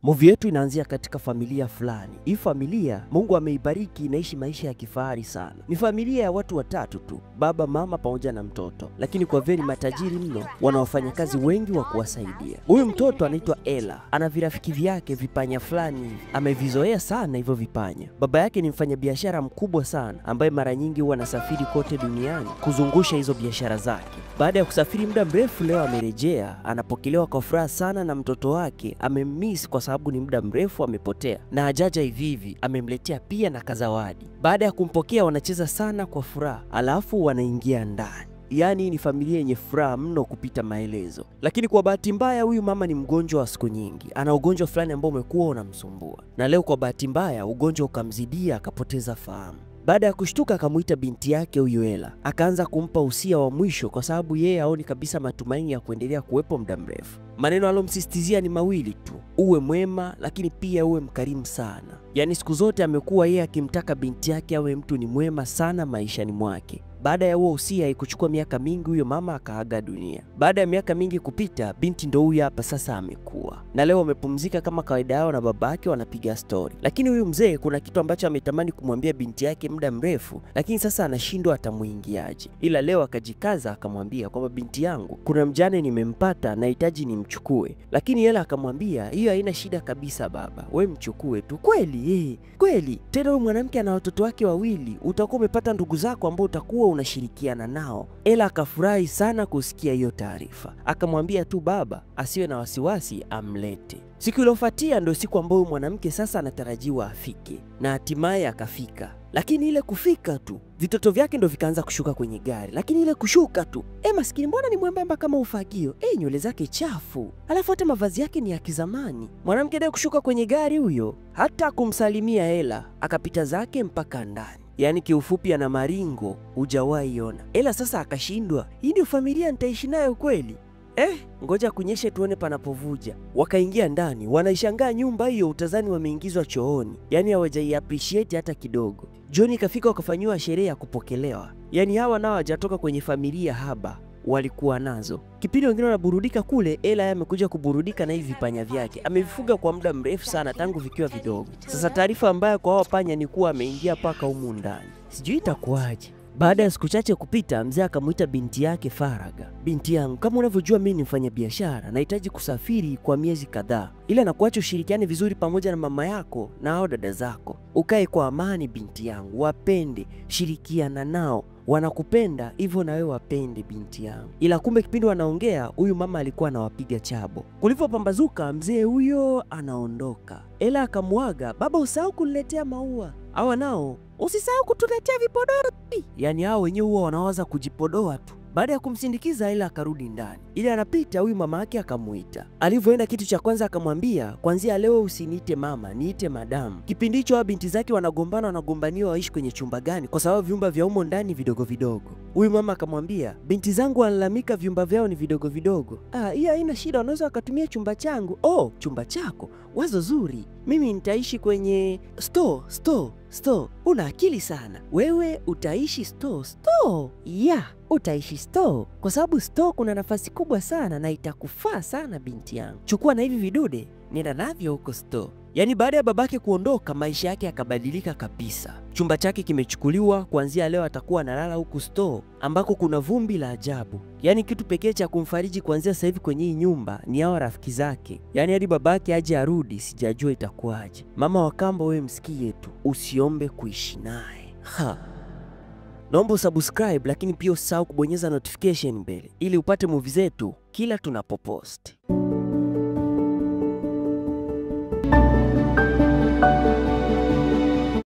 Movie yetu inaanzia katika familia fulani. Hii familia Mungu ameibariki, inaishi maisha ya kifahari sana. Ni familia ya watu watatu tu, baba, mama pamoja na mtoto, lakini kwa vile matajiri mno, wana wafanyakazi wengi wa kuwasaidia. Huyu mtoto anaitwa Ella, ana virafiki vyake vipanya fulani, amevizoea sana hivyo vipanya. Baba yake ni mfanyabiashara mkubwa sana ambaye mara nyingi huwa anasafiri kote duniani kuzungusha hizo biashara zake. Baada ya kusafiri muda mrefu, leo amerejea, anapokelewa kwa furaha sana na mtoto wake. Amemiss kwa sababu ni muda mrefu amepotea, na hajaja hivi hivi, amemletea pia na kazawadi. Baada ya kumpokea, wanacheza sana kwa furaha, alafu wanaingia ndani. Yaani ni familia yenye furaha mno kupita maelezo. Lakini kwa bahati mbaya, huyu mama ni mgonjwa wa siku nyingi. Ana ugonjwa fulani ambao umekuwa unamsumbua, na leo kwa bahati mbaya ugonjwa ukamzidia, akapoteza fahamu. Baada ya kushtuka, akamuita binti yake huyu Ella, akaanza kumpa usia wa mwisho kwa sababu yeye haoni kabisa matumaini ya kuendelea kuwepo muda mrefu. Maneno alomsisitizia ni mawili tu: uwe mwema, lakini pia uwe mkarimu sana. Yaani siku zote amekuwa yeye akimtaka binti yake awe mtu ni mwema sana maishani mwake. Baada ya huo usia, haikuchukua miaka mingi, huyo mama akaaga dunia. Baada ya miaka mingi kupita, binti ndo huyu hapa sasa amekuwa, na leo wamepumzika kama kawaida yao na babake wanapiga story. Lakini huyu mzee kuna kitu ambacho ametamani kumwambia binti yake muda mrefu, lakini sasa anashindwa atamuingiaje. Ila leo akajikaza akamwambia kwamba binti yangu, kuna mjane nimempata, nahitaji nimchukue. Lakini Ella akamwambia hiyo haina shida kabisa baba, we mchukue tu. Kweli? Kweli? Tena huyu mwanamke ana watoto wake wawili, utakuwa umepata ndugu zako ambao utakuwa unashirikiana nao. Ella akafurahi sana kusikia hiyo taarifa, akamwambia tu baba asiwe na wasiwasi, amlete. Siku iliyofuatia ndio siku ambayo mwanamke sasa anatarajiwa afike, na hatimaye akafika. Lakini ile kufika tu, vitoto vyake ndio vikaanza kushuka kwenye gari. Lakini ile kushuka tu, maskini, mbona ni mwembamba kama ufagio? Nywele zake chafu, alafu hata mavazi yake ni ya kizamani. Mwanamke ndiye kushuka kwenye gari huyo, hata kumsalimia Ella, akapita zake mpaka ndani. Yaani kiufupi ana maringo hujawahi ona. Ella sasa akashindwa, hii ndio familia nitaishi nayo kweli? Ngoja kunyeshe tuone panapovuja. Wakaingia ndani, wanaishangaa nyumba hiyo, utazani wameingizwa chooni. Yaani hawajai appreciate hata kidogo. Jioni ikafika, wakafanywa sherehe ya kupokelewa. Yaani hawa nao hawajatoka kwenye familia haba walikuwa nazo. Kipindi wengine wanaburudika kule, Ella yeye amekuja kuburudika na hivi vipanya vyake. Amevifuga kwa muda mrefu sana tangu vikiwa vidogo. Sasa taarifa mbaya kwa hao panya ni kuwa ameingia paka humu ndani. Sijui itakuwaje. Baada ya siku chache kupita, mzee akamuita binti yake faraga. Binti yangu, kama unavyojua mimi ni mfanya biashara, nahitaji kusafiri kwa miezi kadhaa. Ila nakuacha ushirikiane vizuri pamoja na mama yako na hao dada zako. Ukae kwa amani binti yangu, wapende, shirikiana nao. Wanakupenda hivyo na wewe wapende binti yangu. Ila kumbe kipindi wanaongea, huyu mama alikuwa anawapiga chabo. Kulipopambazuka, mzee huyo anaondoka. Ella akamwaga, baba usahau kuniletea maua. Hawa nao, usisahau kutuletea vipodozi. Yaani hao wenyewe huwa wanawaza kujipodoa tu. Baada ya kumsindikiza, Ella akarudi ndani. Ile anapita, huyu mama yake akamuita. Alivyoenda, kitu cha kwanza akamwambia, kuanzia leo usiniite mama, niite madamu. Kipindi hicho binti zake wanagombaniwa waishi kwenye chumba gani, kwa sababu vyumba vya humo ndani vidogo vidogo. Huyu mama akamwambia, binti zangu wanalalamika vyumba vyao ni vidogo vidogo. Hiyo haina shida, wanaweza wakatumia chumba changu. Chumba chako? Wazo zuri. Mimi nitaishi kwenye store. Una akili sana. Wewe utaishi store? Utaishi store kwa sababu store kuna nafasi kubwa sana na itakufaa sana binti yangu. Chukua na hivi vidude, nenda navyo huko store. Yaani baada ya babake kuondoka, maisha yake yakabadilika kabisa. Chumba chake kimechukuliwa, kuanzia leo atakuwa analala huku store ambako kuna vumbi la ajabu. Yaani kitu pekee cha kumfariji kuanzia sasa hivi kwenye hii nyumba ni hao rafiki zake. Yaani hadi babake aje arudi, sijajua itakuwaje. Mama wa kambo, wewe msikie tu, usiombe kuishi naye. Naomba subscribe, lakini pia usisahau kubonyeza notification mbele ili upate movie zetu kila tunapopost.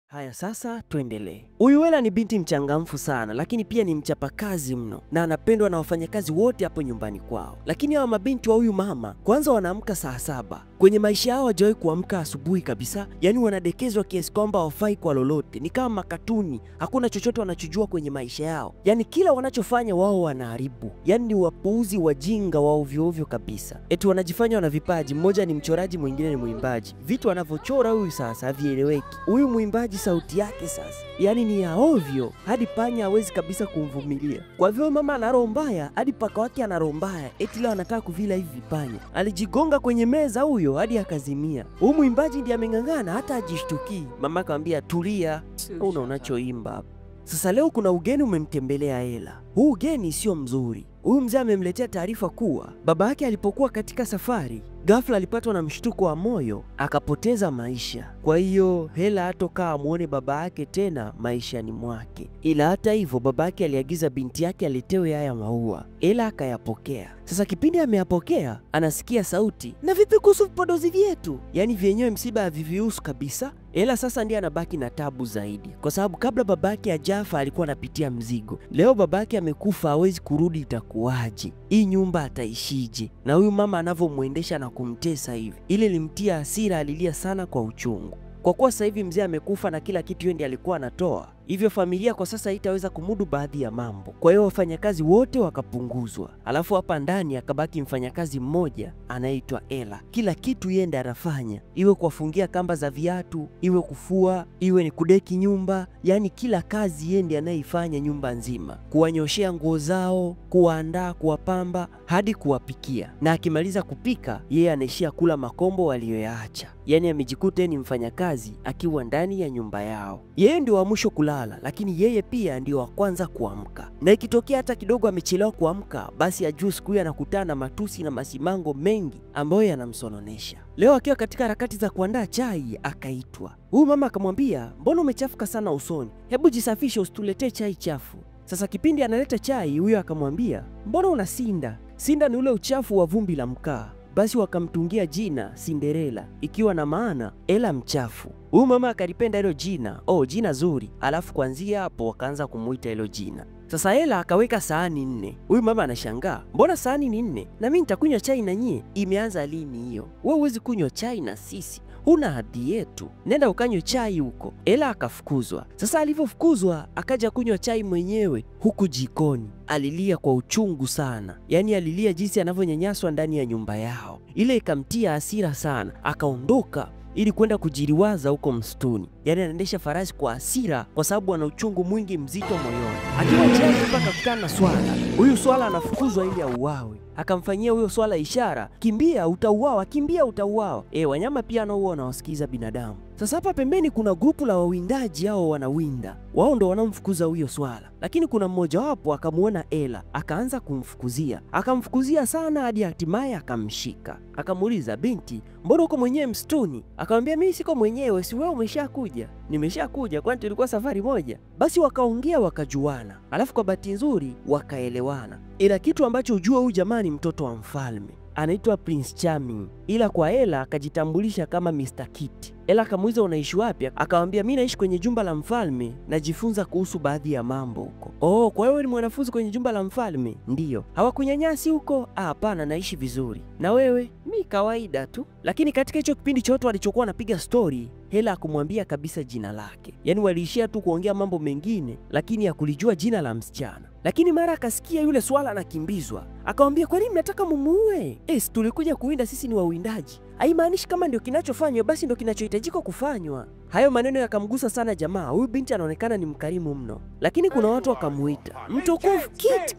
Haya sasa tuendelee. Huyu Ella ni binti mchangamfu sana, lakini pia ni mchapakazi mno na anapendwa na wafanyakazi wote hapo nyumbani kwao. Lakini hawa mabinti wa huyu mama kwanza wanaamka saa 7. Kwenye maisha yao hawajawahi kuamka asubuhi kabisa. Yaani wanadekezwa kiasi kwamba hawafai kwa lolote. Ni kama makatuni, hakuna chochote wanachojua kwenye maisha yao. Yaani kila wanachofanya wao wanaharibu. Yaani ni wapuuzi, wajinga wa ovyo ovyo kabisa. Eti wanajifanya wana vipaji, mmoja ni mchoraji, mwingine ni mwimbaji. Vitu anavyochora huyu sasa havieleweki. Huyu mwimbaji sauti sauti yake sasa, yaani ni ya ovyo hadi panya hawezi kabisa kumvumilia. Kwa hivyo mama ana roho mbaya hadi paka wake ana roho mbaya, eti leo anataka kuvila hivi vipanya. Alijigonga kwenye meza huyo hadi akazimia. Huyu mwimbaji ndiye ameng'ang'ana hata ajishtukii. Mama akamwambia tulia, una unachoimba hapa. Sasa leo kuna ugeni umemtembelea Ella. Huu ugeni sio mzuri. Huyu mzee amemletea taarifa kuwa baba yake alipokuwa katika safari, ghafla alipatwa na mshtuko wa moyo akapoteza maisha. Kwa hiyo Ella hatokaa amuone baba yake tena maishani mwake. Ila hata hivyo baba yake aliagiza binti yake aletewe haya maua. Ella akayapokea. Sasa kipindi ameyapokea, anasikia sauti, na vipi kuhusu vipodozi vyetu? Yaani vyenyewe msiba havivihusu kabisa. Ella sasa ndiye anabaki na tabu zaidi, kwa sababu kabla babake ajafa alikuwa anapitia mzigo. Leo babake amekufa, hawezi kurudi, itakuwaje? Hii nyumba ataishije? Na huyu mama anavyomwendesha na kumtesa hivi, ile limtia hasira, alilia sana kwa uchungu. Kwa kuwa sasa hivi mzee amekufa na kila kitu yeye ndiye alikuwa anatoa, hivyo familia kwa sasa haitaweza kumudu baadhi ya mambo. Kwa hiyo wafanyakazi wote wakapunguzwa. Alafu hapa ndani akabaki mfanyakazi mmoja anaitwa Ella. Kila kitu yeye ndiye anafanya, iwe kuwafungia kamba za viatu, iwe kufua, iwe ni kudeki nyumba, yani kila kazi yeye ndiye anaifanya nyumba nzima. Kuwanyoshea nguo zao, kuwaandaa, kuwapamba, hadi kuwapikia. Na akimaliza kupika, yeye anaishia kula makombo waliyoyaacha. Yani amejikuta ni mfanyakazi akiwa ndani ya nyumba yao. Yeye ndio wa mwisho kulala, lakini yeye pia ndio wa kwanza kuamka. Na ikitokea hata kidogo amechelewa kuamka, basi ajue siku hiyo anakutana na matusi na masimango mengi ambayo yanamsononesha. Leo akiwa katika harakati za kuandaa chai akaitwa. Huyu mama akamwambia, mbona umechafuka sana usoni? Hebu jisafishe usituletee chai chafu. Sasa kipindi analeta chai, huyo akamwambia, mbona unasinda? Sinda ni ule uchafu wa vumbi la mkaa. Basi wakamtungia jina Cinderella, ikiwa na maana Ella mchafu. Huyu mama akalipenda hilo jina, jina zuri. Alafu kuanzia hapo wakaanza kumuita hilo jina. Sasa Ella akaweka sahani 4. Huyu mama anashangaa, mbona sahani ni 4? Na mimi nitakunywa chai na nyie? Imeanza lini hiyo? Wewe huwezi kunywa chai na sisi, huna hadhi yetu, nenda ukanywe chai huko. Ella akafukuzwa. Sasa alivyofukuzwa akaja kunywa chai mwenyewe huku jikoni. Alilia kwa uchungu sana, yaani alilia jinsi anavyonyanyaswa ndani ya nyumba yao. Ile ikamtia hasira sana, akaondoka ili kwenda kujiliwaza huko msituni. Yaani anaendesha farasi kwa hasira kwa sababu ana uchungu mwingi mzito moyoni. Akiwa njiani mpaka kukutana na swala. Huyu swala anafukuzwa ili auawe. Akamfanyia huyo swala ishara, kimbia utauawa, kimbia utauawa. Wanyama pia nao wanawasikiza binadamu. Sasa hapa pembeni kuna grupu la wawindaji, hao wanawinda. Wao ndo wanamfukuza huyo swala. Lakini kuna mmoja wapo akamuona Ella, akaanza kumfukuzia. Akamfukuzia sana hadi hatimaye akamshika. Akamuuliza, binti, mbona uko mwenyewe msituni? Akamwambia, mimi siko mwenyewe, si wewe umeshakuja? Nimeshakuja, kwani tulikuwa safari moja? Basi wakaongea wakajuana. Alafu kwa bahati nzuri wakaelewana. Ila kitu ambacho ujua huyu jamani mtoto wa mfalme, anaitwa Prince Charming. Ila kwa Ella akajitambulisha kama Mr. Kit. Ella akamuuliza, unaishi wapi? Akamwambia, mimi naishi kwenye jumba la mfalme, najifunza kuhusu baadhi ya mambo huko. Kwa hiyo ni mwanafunzi kwenye jumba la mfalme? Ndiyo. Hawakunyanyasi huko? Hapana, naishi vizuri. Na wewe? Mimi kawaida tu. Lakini katika hicho kipindi chote walichokuwa wanapiga story, Ella hakumwambia kabisa jina lake. Yaani waliishia tu kuongea mambo mengine, lakini hakulijua jina la msichana. Lakini mara akasikia yule swala anakimbizwa. Akamwambia, kwa nini mnataka mumuue? Si tulikuja kuwinda, sisi ni wawindaji. Haimaanishi kama ndio kinachofanywa basi ndio kinachohitajika kufanywa. Hayo maneno yakamgusa sana jamaa. Huyu binti anaonekana ni mkarimu mno. Lakini kuna watu wakamuita, mtukufu, Kit,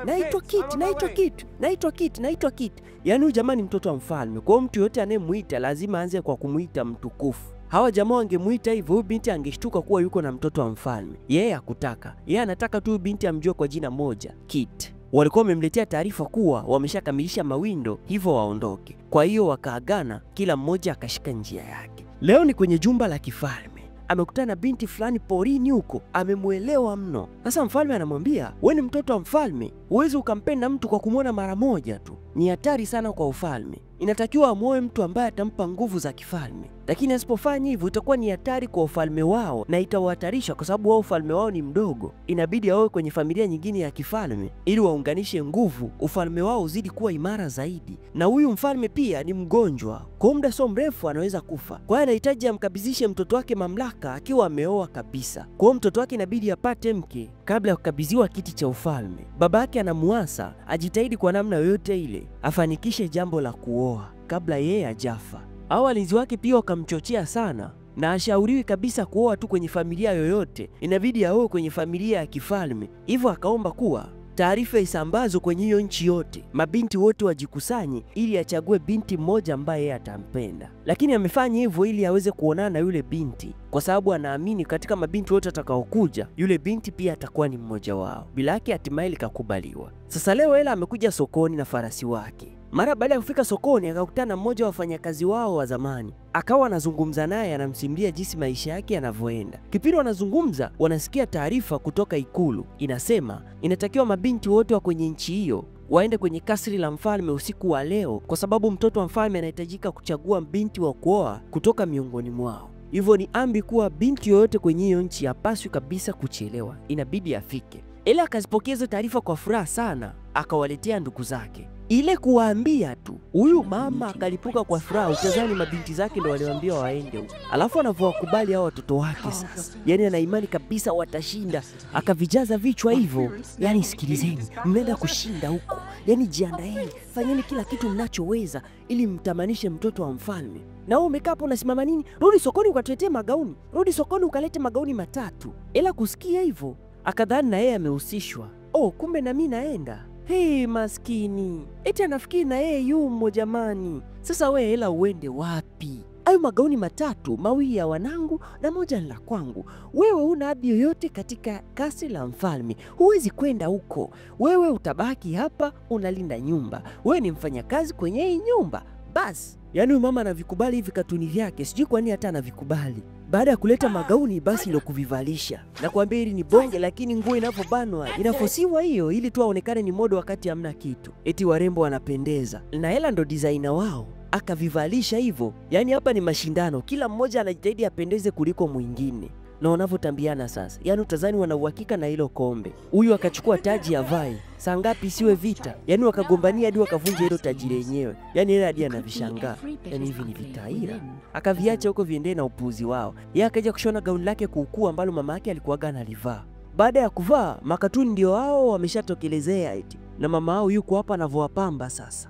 naitwa Kit, naitwa Kit. Yaani huyu jamaa ni mtoto wa mfalme. Kwa hiyo mtu yote anayemuita lazima aanze kwa kumuita mtukufu. Hawa jamaa wangemuita hivyo, huyu binti angeshtuka kuwa yuko na mtoto wa mfalme. Yeye hakutaka. Yeye anataka tu binti amjue kwa jina moja, Kit. Walikuwa wamemletea taarifa kuwa wameshakamilisha mawindo, hivyo waondoke. Kwa hiyo wakaagana, kila mmoja akashika njia yake. Leo ni kwenye jumba la kifalme. Amekutana na binti fulani porini huko, amemuelewa mno. Sasa mfalme anamwambia, wewe ni mtoto wa mfalme, huwezi ukampenda mtu kwa kumwona mara moja tu. Ni hatari sana kwa ufalme. Inatakiwa amuoe mtu ambaye atampa nguvu za kifalme. Lakini asipofanya hivyo itakuwa ni hatari kwa ufalme wao na itawahatarisha kwa sababu wao ufalme wao ni mdogo. Inabidi aoe kwenye familia nyingine ya kifalme ili waunganishe nguvu, ufalme wao uzidi kuwa imara zaidi. Na huyu mfalme pia ni mgonjwa. Kwa muda sio mrefu anaweza kufa. Kwa hiyo anahitaji amkabidhishe mtoto wake mamlaka akiwa ameoa kabisa. Kwa hiyo mtoto wake inabidi apate mke kabla ya kukabidhiwa kiti cha ufalme. Baba yake anamuasa ajitahidi kwa namna yoyote ile afanikishe jambo la kuoa kabla yeye hajafa. Hao walinzi wake pia wakamchochea sana, na ashauriwi kabisa kuoa tu kwenye familia yoyote, inabidi aoe kwenye familia ya kifalme. Hivyo akaomba kuwa taarifa isambazwe kwenye hiyo nchi yote, mabinti wote wajikusanye ili achague binti mmoja ambaye yeye atampenda. Lakini amefanya hivyo ili aweze kuonana na yule binti, kwa sababu anaamini katika mabinti wote atakaokuja, yule binti pia atakuwa ni mmoja wao. Bila yake hatimaye likakubaliwa. Sasa leo Ela amekuja sokoni na farasi wake. Mara baada ya kufika sokoni akakutana na mmoja wa wafanyakazi wao wa zamani. Akawa anazungumza naye, anamsimulia jinsi maisha yake yanavyoenda. Kipindi wanazungumza, wanasikia taarifa kutoka ikulu. Inasema inatakiwa mabinti wote wa kwenye nchi hiyo waende kwenye kasri la mfalme usiku wa leo, kwa sababu mtoto wa mfalme anahitajika kuchagua binti wa kuoa kutoka miongoni mwao. Hivyo ni amri kuwa binti yoyote kwenye hiyo nchi hapaswi kabisa kuchelewa, inabidi afike. Ela akazipokea hizo taarifa kwa furaha sana, akawaletea ndugu zake. Ile kuwaambia tu, huyu mama akalipuka kwa furaha, utazani mabinti zake ndo waliwaambia waende huko. Alafu anavyowakubali hao watoto wake sasa, yani ana imani kabisa watashinda, akavijaza vichwa hivyo. Yani sikilizeni, mnaenda kushinda huko, yani jiandaeni, fanyeni kila kitu mnachoweza ili mtamanishe mtoto wa mfalme. Na wewe umekaa hapo unasimama nini? Rudi sokoni ukatuletee magauni, rudi sokoni ukalete magauni 3. Ela kusikia hivyo akadhani na yeye amehusishwa. Oh, kumbe na mimi naenda. Hey, maskini, eti anafikiri na yeye yumo jamani. Sasa we Ela uende wapi? Hayo magauni 3, mawili ya wanangu na moja la kwangu. Wewe una hadhi yoyote katika kasri la mfalme, huwezi kwenda huko. Wewe utabaki hapa unalinda nyumba, wewe ni mfanyakazi kwenye hii nyumba basi. Yani huyu mama anavikubali hivi katuni vyake, sijui kwa nini hata anavikubali. Baada ya kuleta magauni basi ndo kuvivalisha. Na kuambia hili ni bonge, lakini nguo inavyobanwa inafosiwa hiyo ili tu aonekane ni modo wakati hamna kitu. Eti warembo wanapendeza. Na Ela ndo designer wao, akavivalisha hivyo. Yani hapa ni mashindano, kila mmoja anajitahidi apendeze kuliko mwingine. Na wanavyotambiana sasa, yani utazani wana uhakika na hilo kombe. Huyu akachukua taji ya vai, saa ngapi isiwe vita. Yani wakagombania hadi wakavunja hilo taji lenyewe. Yani Ela hadi anavishangaa, yani hivi ni vitaira. Akaviacha huko viendee na upuuzi wao. Yeye akaja kushona gauni lake kuukuu ambalo mama yake alikuwaga analivaa. Baada ya kuvaa, makatuni ndio hao wameshatokelezea eti. Na mama hao yuko hapa anavyowapamba sasa.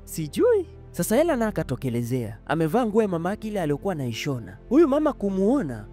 Sijui. Sasa Ela na akatokelezea, amevaa nguo ya mama yake ile aliyokuwa anaishona. Huyu mama kumuona,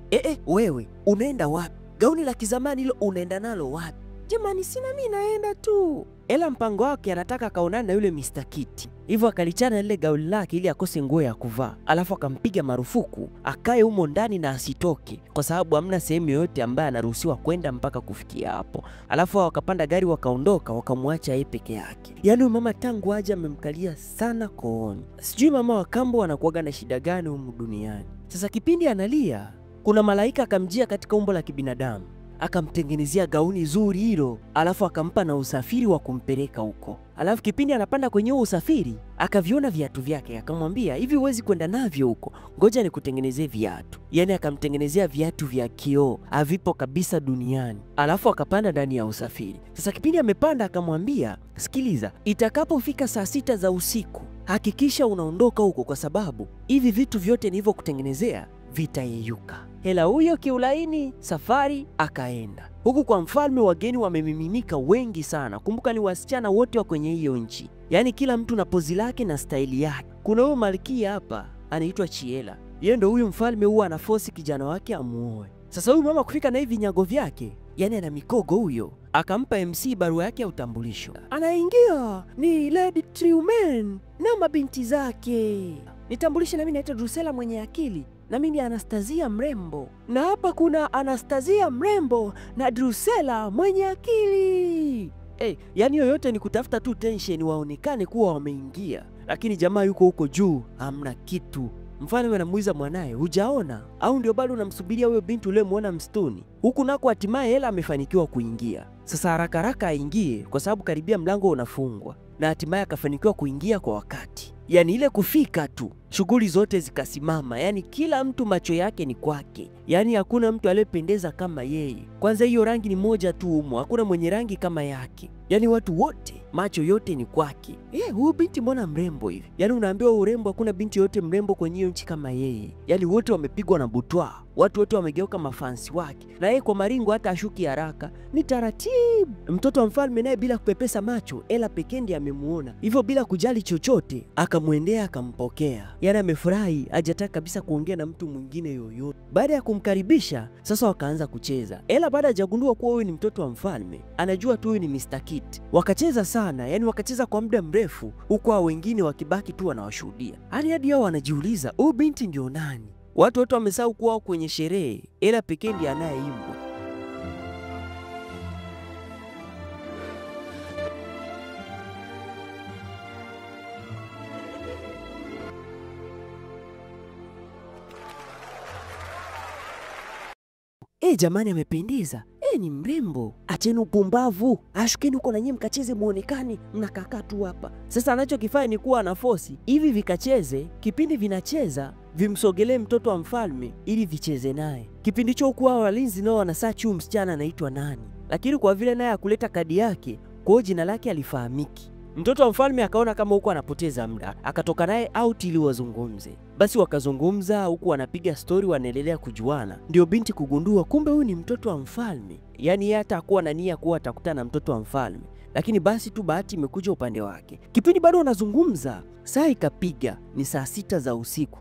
wewe unaenda wapi? Gauni la kizamani hilo unaenda nalo wapi? Jamani, sina mimi naenda tu. Ela mpango wake anataka kaonana na yule Mr. Kitty. Hivyo akalichana lile gauni lake ili akose nguo ya kuvaa. Alafu akampiga marufuku akae humo ndani na asitoke, kwa sababu hamna sehemu yoyote ambaye anaruhusiwa kwenda mpaka kufikia hapo. Alafu wakapanda gari wakaondoka, wakamwacha yeye peke yake. Yaani mama tangu aje amemkalia sana kooni. Sijui mama wa kambo anakuwaga na shida gani humu duniani. Sasa kipindi analia, kuna malaika akamjia katika umbo la kibinadamu, akamtengenezea gauni zuri hilo, alafu akampa na usafiri wa kumpeleka huko. Alafu kipindi anapanda kwenye huo usafiri, akaviona viatu vyake, akamwambia hivi huwezi kwenda navyo huko, ngoja nikutengenezee viatu. Yani akamtengenezea viatu vya kioo, havipo kabisa duniani. Alafu akapanda ndani ya usafiri. Sasa kipindi amepanda akamwambia, sikiliza, itakapofika saa 6 za usiku, hakikisha unaondoka huko, kwa sababu hivi vitu vyote nilivyokutengenezea vitayeyuka. Ela huyo kiulaini safari akaenda. Huku kwa mfalme wageni wamemiminika wengi sana. Kumbuka ni wasichana wote wa kwenye hiyo nchi. Yaani kila mtu na pozi lake na staili yake. Kuna huyo malkia hapa anaitwa Chiela. Yeye ndo huyu mfalme huwa anafosi kijana wake amuoe. Sasa huyu mama kufika na hivi vinyago vyake, yani ana mikogo huyo, akampa MC barua yake ya utambulisho. Anaingia ni Lady Tremaine na mabinti zake. Nitambulishe na mimi naitwa Drusella mwenye akili. Na mimi Anastasia mrembo. Na hapa kuna Anastasia mrembo na Drusella mwenye akili. Yani yoyote ni kutafuta tu tension waonekane kuwa wameingia. Lakini jamaa yuko huko juu, hamna kitu. Mfalme anamuuliza mwanae, hujaona? Au ndio bado unamsubiria huyo binti uliyemwona msituni? Huku nako hatimaye Ela amefanikiwa kuingia. Sasa haraka haraka aingie, kwa sababu karibia mlango unafungwa. Na hatimaye akafanikiwa kuingia kwa wakati. Yani ile kufika tu, shughuli zote zikasimama. Yani kila mtu macho yake ni kwake. Yani hakuna mtu aliyependeza kama yeye. Kwanza hiyo rangi ni moja tu humo, hakuna mwenye rangi kama yake. Yani watu wote macho yote ni kwake. Huyu binti mbona mrembo hivi? Yani unaambiwa urembo, hakuna binti yote mrembo kwenye hiyo nchi kama yeye. Yani wote wamepigwa na butwa. Watu wote wamegeuka mafansi wake. Na yeye kwa maringo hata ashuki haraka, ni taratibu. Mtoto wa mfalme naye bila kupepesa macho, Ela pekee ndiye amemuona. Hivyo bila kujali chochote, akamwendea akampokea. Yaani amefurahi, hajataka kabisa kuongea na mtu mwingine yoyote. Baada ya kumkaribisha, sasa wakaanza kucheza. Ela baada hajagundua kuwa huyu ni mtoto wa mfalme, anajua tu huyu ni Mr. Kit. Wakacheza sana, yani wakacheza kwa muda mrefu, huko hao wengine wakibaki tu wanawashuhudia. Hadi hao wanajiuliza, huyu binti ndio nani? Watu wote wamesahau kuwa kwenye sherehe, Ela pekee ndiye anayeimbwa. Jamani amependeza. Ni mrembo. Acheni upumbavu. Ashukeni huko na nyinyi mkacheze muonekani, mnakakaa tu hapa. Sasa anachokifanya ni kuwa na force hivi vikacheze, kipindi vinacheza vimsogelee mtoto wa mfalme ili vicheze naye. Kipindi hicho kwa walinzi nao wanasearch huyu msichana anaitwa nani. Lakini kwa vile naye akuleta kadi yake, kwa jina lake alifahamiki. Mtoto wa mfalme akaona kama huko anapoteza muda, akatoka naye out ili wazungumze. Basi wakazungumza huku wanapiga story, wanaendelea kujuana. Ndio binti kugundua kumbe huyu ni mtoto wa mfalme. Yaani yeye hata hakuwa na nia kuwa atakutana na mtoto wa mfalme. Lakini basi tu bahati imekuja upande wake. Kipindi bado wanazungumza, saa ikapiga ni saa 6 za usiku.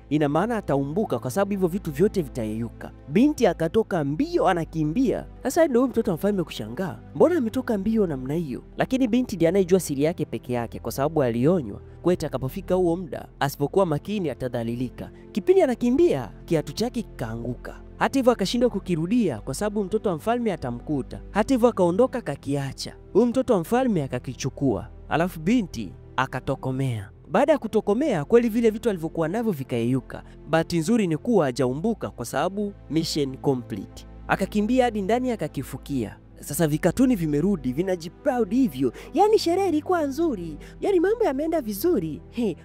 Ina maana ataumbuka kwa sababu hivyo vitu vyote vitayeyuka. Binti akatoka mbio anakimbia. Sasa ndio mtoto wa mfalme kushangaa, mbona ametoka mbio namna hiyo? Lakini binti ndiye anayejua siri yake peke yake kwa sababu alionywa kwa atakapofika huo muda asipokuwa makini atadhalilika. Kipindi anakimbia, kiatu chake kikaanguka. Hata hivyo akashindwa kukirudia kwa sababu mtoto wa mfalme atamkuta. Hata hivyo akaondoka kakiacha. Huyu mtoto wa mfalme akakichukua. Alafu binti akatokomea. Baada ya kutokomea, kweli vile vitu alivyokuwa navyo vikayeyuka. Bahati nzuri ni kuwa hajaumbuka kwa sababu mission complete. Akakimbia hadi ndani akakifukia. Sasa vikatuni vimerudi, vinajiproud hivyo. Yaani sherehe ilikuwa nzuri. Yaani mambo yameenda vizuri.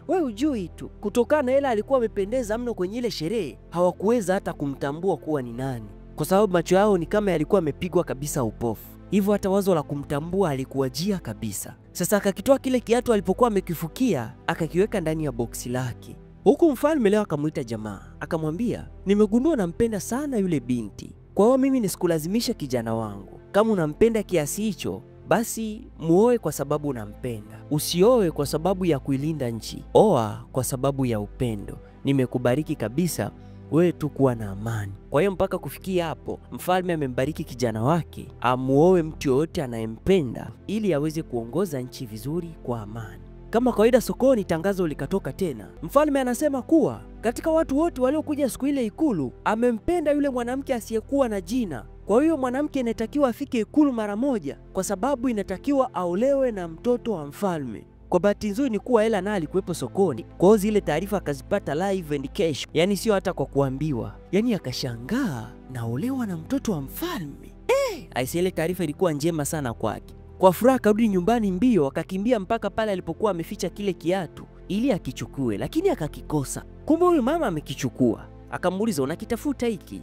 Wewe hujui tu. Kutokana na Ela alikuwa amependeza mno kwenye ile sherehe, hawakuweza hata kumtambua kuwa ni nani. Kwa sababu macho yao ni kama yalikuwa yamepigwa kabisa upofu. Hivyo hata wazo la kumtambua alikuwajia kabisa. Sasa akakitoa kile kiatu alipokuwa amekifukia, akakiweka ndani ya boksi lake. Huku mfalme leo akamuita jamaa, akamwambia, "Nimegundua nampenda sana yule binti. Kwa hiyo mimi nisikulazimisha kijana wangu. Kama unampenda kiasi hicho, basi muoe kwa sababu unampenda. Usioe kwa sababu ya kuilinda nchi. Oa kwa sababu ya upendo. Nimekubariki kabisa, wewe tu kuwa na amani." Kwa hiyo mpaka kufikia hapo, mfalme amembariki kijana wake amuoe mtu yoyote anayempenda ili aweze kuongoza nchi vizuri kwa amani. Kama kawaida sokoni tangazo likatoka tena. Mfalme anasema kuwa katika watu wote waliokuja siku ile ikulu, amempenda yule mwanamke asiyekuwa na jina. Kwa hiyo mwanamke inatakiwa afike ikulu mara moja kwa sababu inatakiwa aolewe na mtoto wa mfalme. Kwa bahati nzuri ni kuwa Ela naye alikuwepo sokoni. Kwa hiyo zile taarifa akazipata live and cash. Yaani sio hata kwa kuambiwa. Yaani akashangaa, naolewa na mtoto wa mfalme. Aisee, taarifa ilikuwa njema sana kwake. Kwa furaha karudi nyumbani mbio, akakimbia mpaka pale alipokuwa ameficha kile kiatu ili akichukue, lakini akakikosa. Kumbe huyu mama amekichukua. Akamuuliza, "Unakitafuta hiki?"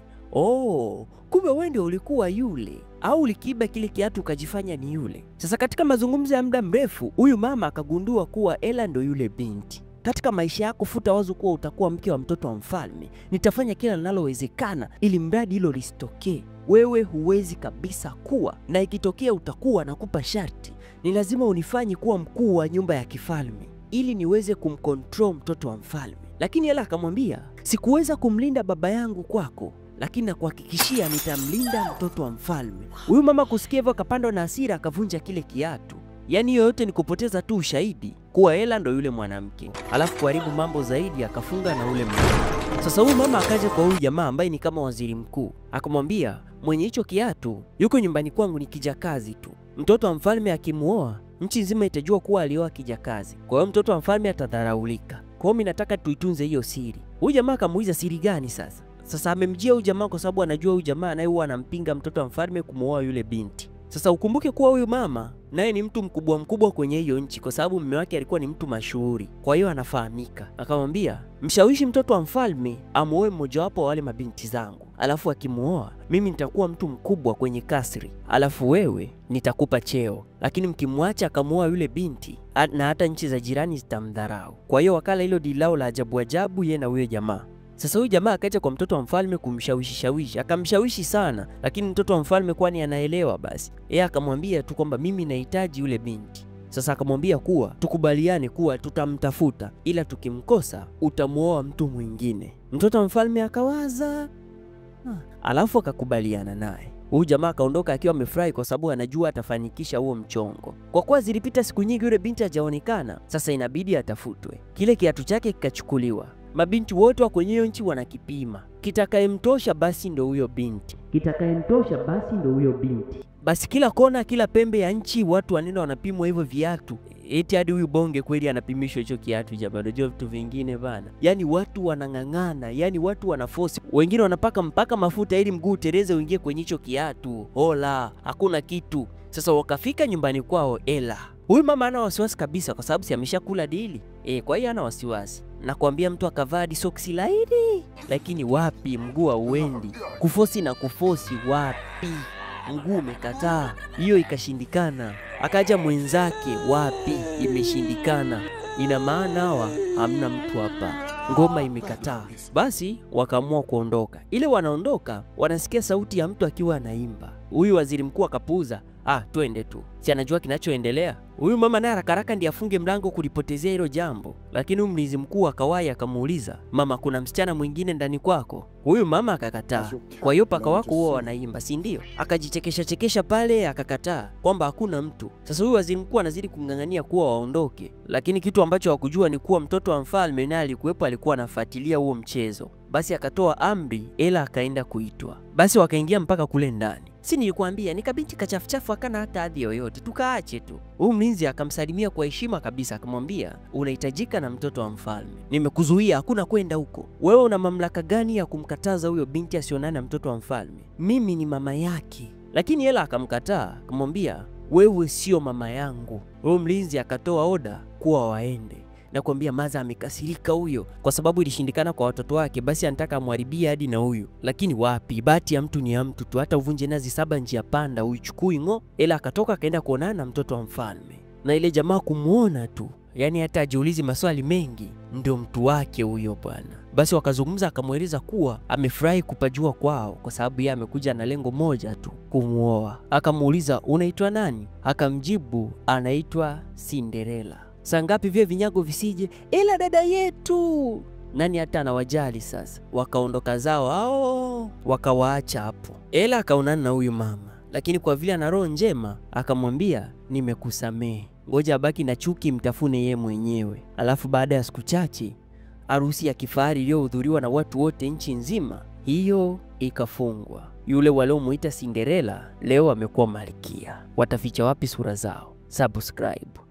Kumbe wewe ndio ulikuwa yule, au ulikiiba kile kiatu ukajifanya ni yule. Sasa katika mazungumzo ya muda mrefu, huyu mama akagundua kuwa Ela ndio yule binti. Katika maisha yako futa wazo kuwa utakuwa mke wa mtoto wa mfalme. Nitafanya kila linalowezekana ili mradi hilo lisitokee. Wewe huwezi kabisa kuwa, na ikitokea utakuwa, nakupa sharti. Ni lazima unifanye kuwa mkuu wa nyumba ya kifalme ili niweze kumcontrol mtoto wa mfalme. Lakini Ela akamwambia, "Sikuweza kumlinda baba yangu kwako, lakini nakuhakikishia nitamlinda mtoto wa mfalme." Huyu mama kusikia hivyo akapandwa na hasira, akavunja kile kiatu. Yaani yote ni kupoteza tu ushahidi kuwa Ela ndo yule mwanamke. Alafu kuharibu mambo zaidi akafunga na ule mwanamke. Sasa huyu mama akaja kwa huyu jamaa ambaye ni kama waziri mkuu. Akamwambia, "Mwenye hicho kiatu yuko nyumbani kwangu, ni kijakazi tu. Mtoto wa mfalme akimuoa, nchi nzima itajua kuwa alioa kijakazi. Kwa hiyo mtoto wa mfalme atadharaulika. Kwa hiyo mimi nataka tuitunze hiyo siri." Huyu jamaa akamuuliza, "Siri gani sasa?" Sasa amemjia huyu jamaa kwa sababu anajua huyu jamaa naye huwa anampinga mtoto wa mfalme kumuoa yule binti. Sasa ukumbuke kuwa huyu mama naye ni mtu mkubwa kwenye hiyo nchi kwa sababu mume wake alikuwa ni mtu mashuhuri. Kwa hiyo anafahamika. Akamwambia, "Mshawishi mtoto wa mfalme amuoe mmojawapo wa wale mabinti zangu. Alafu akimuoa, mimi nitakuwa mtu mkubwa kwenye kasri. Alafu wewe nitakupa cheo. Lakini mkimwacha akamuoa yule binti, na hata nchi za jirani zitamdharau." Kwa hiyo wakala hilo dilao la ajabu yeye na huyo jamaa. Sasa huyu jamaa akaja kwa mtoto wa mfalme kumshawishi, akamshawishi sana, lakini mtoto wa mfalme kwani anaelewa basi. Yeye akamwambia tu kwamba mimi nahitaji yule binti. Sasa akamwambia kuwa tukubaliane kuwa tutamtafuta, ila tukimkosa utamuoa mtu mwingine. Mtoto wa mfalme akawaza, alafu akakubaliana naye. Huyu jamaa akaondoka akiwa amefurahi kwa sababu anajua atafanikisha huo mchongo. Kwa kuwa zilipita siku nyingi yule binti hajaonekana, sasa inabidi atafutwe. Kile kiatu chake kikachukuliwa. Mabinti wote wa kwenye nchi wanakipima. Kitakayemtosha basi ndo huyo binti. Kitakayemtosha basi ndo huyo binti. Basi kila kona, kila pembe ya nchi watu wanaenda wanapimwa hivyo viatu. Eti hadi huyu bonge kweli anapimishwa hicho kiatu jamaa. Unajua vitu vingine bana. Yaani watu wanang'ang'ana, yaani watu wanaforce. Wengine wanapaka mpaka mafuta ili mguu utereze uingie kwenye hicho kiatu. Hola, hakuna kitu. Sasa wakafika nyumbani kwao ela. Huyu mama ana wasiwasi kabisa kwa sababu si ameshakula dili. Kwa hiyo ana wasiwasi. Nakwambia mtu akavaa soksi laini, lakini wapi, mguu hauendi. Kufosi na kufosi wapi? Mguu umekataa. Hiyo ikashindikana. Akaja mwenzake, wapi, imeshindikana. Ina maana hawa hamna mtu hapa. Ngoma imekataa. Basi wakaamua kuondoka. Ile wanaondoka, wanasikia sauti ya mtu akiwa anaimba. Huyu waziri mkuu akapuuza, twende tu. Si anajua kinachoendelea. Huyu mama naye haraka ndiye afunge mlango kulipotezea hilo jambo. Lakini huyu mlinzi mkuu akawahi akamuuliza, mama, kuna msichana mwingine ndani kwako? Huyu mama akakataa. Kwa hiyo paka wako huo wanaimba, si ndio? Akajichekesha pale akakataa kwamba hakuna mtu. Sasa huyu waziri mkuu anazidi kung'ang'ania kuwa waondoke. Lakini kitu ambacho hakujua ni kuwa mtoto wa mfalme naye alikuwepo, alikuwa anafuatilia huo mchezo. Basi akatoa amri, ela akaenda kuitwa. Basi wakaingia mpaka kule ndani. Si nilikwambia ni kabinti kachafuchafu akana hata hadhi yoyote, tukaache tu. Huyu mlinzi akamsalimia kwa heshima kabisa, akamwambia unahitajika na mtoto wa mfalme. Nimekuzuia, hakuna kwenda huko. Wewe una mamlaka gani ya kumkataza huyo binti asionane na mtoto wa mfalme? Mimi ni mama yake. Lakini ela akamkataa, akamwambia wewe sio mama yangu. Huyo mlinzi akatoa oda kuwa waende. Na kuambia maza amekasirika huyo kwa sababu ilishindikana kwa watoto wake, basi anataka amharibie hadi na huyu. Lakini wapi, bahati ya mtu ni ya mtu tu, hata uvunje nazi 7 njia panda uichukui ngo. Ela akatoka akaenda kuonana na mtoto wa mfalme. Na ile jamaa kumuona tu, yani hata ajiulizi maswali mengi, ndio mtu wake huyo bwana. Basi wakazungumza, akamweleza kuwa amefurahi kupajua kwao kwa sababu yeye amekuja na lengo moja tu, kumuoa. Akamuuliza unaitwa nani? Akamjibu anaitwa Cinderella. Saa ngapi vile vinyago visije? Ela dada yetu. Nani hata anawajali sasa. Wakaondoka zao hao, wakawaacha hapo. Ela akaonana na huyu mama, lakini kwa vile ana roho njema akamwambia nimekusamehe. Ngoja abaki na chuki mtafune yeye mwenyewe. Alafu baada ya siku chache harusi ya kifahari iliyohudhuriwa na watu wote nchi nzima, hiyo ikafungwa. Yule waliomuita Cinderella leo amekuwa malkia. Wataficha wapi sura zao? Subscribe.